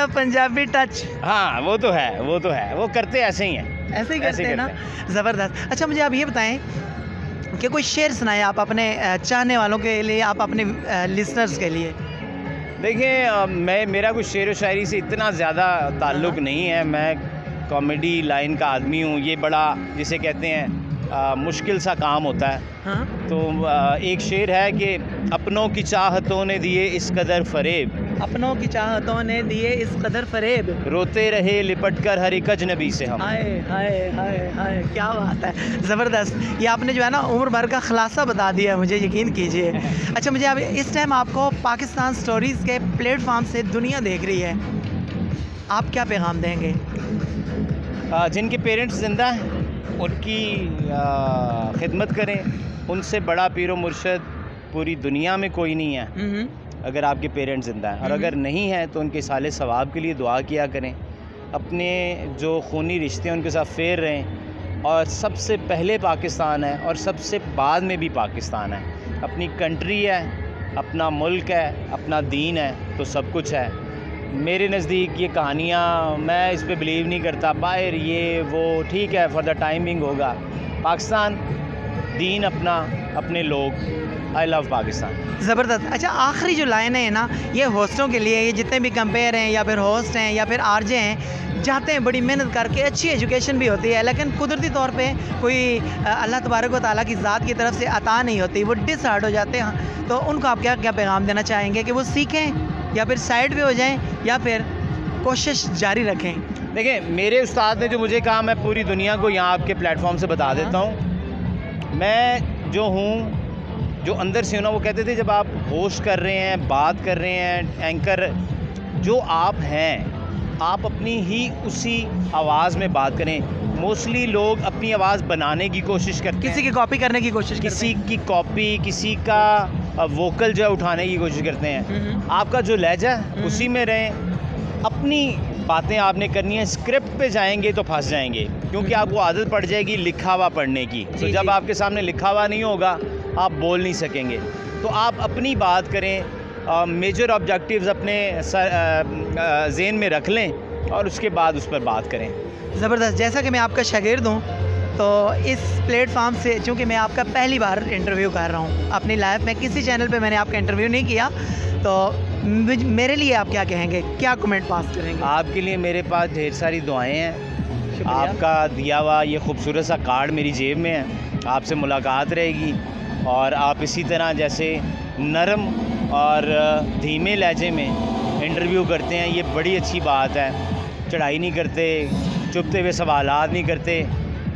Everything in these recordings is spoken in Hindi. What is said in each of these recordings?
हैं पंजाबी टच। हाँ वो तो है, वो तो है, वो करते ऐसे ही हैं, ऐसे ही करते हैं ना, ज़बरदस्त। अच्छा मुझे आप ये बताएं कि कोई शेर सुनाएं आप अपने चाहने वालों के लिए, आप अपने लिसनर्स के लिए। देखिए मेरा कुछ शेर व शायरी से इतना ज़्यादा ताल्लुक़ नहीं है, मैं कॉमेडी लाइन का आदमी हूँ। ये बड़ा जिसे कहते हैं मुश्किल सा काम होता है। हाँ? तो एक शेर है कि अपनों की चाहतों ने दिए इस कदर फ़रेब, अपनों की चाहतों ने दिए इस कदर फ़रेब, रोते रहे लिपट कर हर एक अजनबी से हम। हाय हाय हाय हाय, क्या बात है, ज़बरदस्त। ये आपने जो है ना उम्र भर का ख़ुलासा बता दिया, मुझे यकीन कीजिए। अच्छा मुझे अब इस टाइम आपको पाकिस्तान स्टोरीज़ के प्लेटफॉर्म से दुनिया देख रही है, आप क्या पैगाम देंगे? जिनके पेरेंट्स ज़िंदा हैं उनकी खिदमत करें, उनसे बड़ा पीर व मुर्शद पूरी दुनिया में कोई नहीं है अगर आपके पेरेंट्स ज़िंदा हैं, और अगर नहीं है तो उनके साले सवाब के लिए दुआ किया करें, अपने जो खूनी रिश्ते हैं उनके साथ फेर रहें, और सबसे पहले पाकिस्तान है और सबसे बाद में भी पाकिस्तान है। अपनी कंट्री है, अपना मुल्क है, अपना दीन है, तो सब कुछ है। मेरे नज़दीक ये कहानियाँ, मैं इस पे बिलीव नहीं करता, बाहर ये वो ठीक है फॉर द टाइमिंग होगा। पाकिस्तान, दीन अपना, अपने लोग, आई लव पाकिस्तान। ज़बरदस्त। अच्छा आखिरी जो लाइन है ना, ये होस्टों के लिए, ये जितने भी कंपेयर हैं या फिर होस्ट हैं या फिर आरजे हैं, जाते हैं बड़ी मेहनत करके, अच्छी एजुकेशन भी होती है, लेकिन कुदरती तौर पे कोई अल्लाह तबारक व तआला की ज़ात की तरफ से अता नहीं होती, वो डिसहार्ट हो जाते हैं। तो उनको आप क्या क्या पैगाम देना चाहेंगे कि वो सीखें या फिर साइड पे हो जाएं या फिर कोशिश जारी रखें? देखिए मेरे उस्ताद ने जो मुझे कहा, मैं पूरी दुनिया को यहाँ आपके प्लेटफॉर्म से बता देता हूँ। मैं जो हूँ, जो अंदर से हूँ ना, वो कहते थे जब आप होस्ट कर रहे हैं, बात कर रहे हैं, एंकर जो आप हैं, आप अपनी ही उसी आवाज़ में बात करें। मोस्टली लोग अपनी आवाज़ बनाने की कोशिश करते हैं, किसी की कॉपी करने की कोशिश, किसी की कॉपी, किसी का वोकल जो है उठाने की कोशिश करते हैं। आपका जो लहजा है उसी में रहें, अपनी बातें आपने करनी है। स्क्रिप्ट पे जाएंगे तो फंस जाएंगे, क्योंकि आपको आदत पड़ जाएगी लिखा हुआ पढ़ने की। तो जब आपके सामने लिखा हुआ नहीं होगा आप बोल नहीं सकेंगे। तो आप अपनी बात करें, मेजर ऑब्जेक्टिव्स अपने ज़हन में रख लें और उसके बाद उस पर बात करें। ज़बरदस्त। जैसा कि मैं आपका शागिर्द हूँ, तो इस प्लेटफॉर्म से, चूँकि मैं आपका पहली बार इंटरव्यू कर रहा हूँ अपनी लाइफ में, किसी चैनल पे मैंने आपका इंटरव्यू नहीं किया, तो मेरे लिए आप क्या कहेंगे, क्या कमेंट पास करेंगे? आपके लिए मेरे पास ढेर सारी दुआएं हैं। आपका दिया हुआ ये खूबसूरत सा कार्ड मेरी जेब में है, आपसे मुलाकात रहेगी, और आप इसी तरह जैसे नरम और धीमे लहजे में इंटरव्यू करते हैं, ये बड़ी अच्छी बात है। चढ़ाई नहीं करते, चुपते हुए सवालात नहीं करते,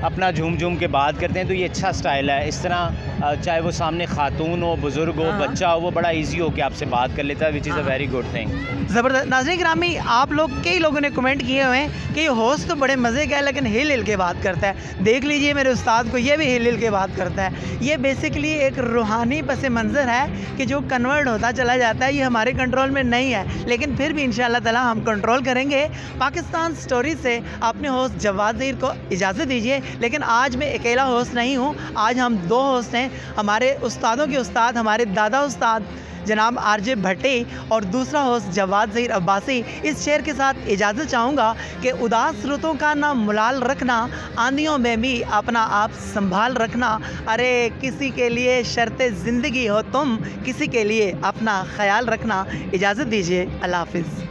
अपना झूम झूम के बात करते हैं, तो ये अच्छा स्टाइल है। इस तरह चाहे वो सामने खातून हो, बुज़ुर्ग हो, बच्चा हो, वो बड़ा इजी हो के आपसे बात कर लेता है, which is a very good thing. ज़बरदस्त। नाज़रीन गिरामी, आप लोग, कई लोगों ने कमेंट किए हुए हैं कि ये होस्ट तो बड़े मज़े का है लेकिन हिल हिल के बात करता है। देख लीजिए मेरे उस्ताद को, ये भी हिल हिल के बात करता है। ये बेसिकली एक रूहानी पस मंज़र है कि जो कन्वर्ट होता चला जाता है, ये हमारे कंट्रोल में नहीं है, लेकिन फिर भी इंशाअल्लाह ताला हम कंट्रोल करेंगे। पाकिस्तान स्टोरी से अपने होस्ट जवाद ज़हीर को इजाज़त दीजिए, लेकिन आज मैं अकेला होस्ट नहीं हूँ, आज हम दो होस्ट हैं। हमारे उस्तादों के उस्ताद, हमारे दादा उस्ताद जनाब आरजे भट्टी, और दूसरा होस्ट जवाद ज़हीर अब्बासी। इस शेर के साथ इजाज़त चाहूँगा कि उदास रुतों का ना मुलाल रखना, आंधियों में भी अपना आप संभाल रखना। अरे किसी के लिए शर्ते ज़िंदगी हो तुम, किसी के लिए अपना ख्याल रखना। इजाज़त दीजिए, अल्लाह हाफ़िज़।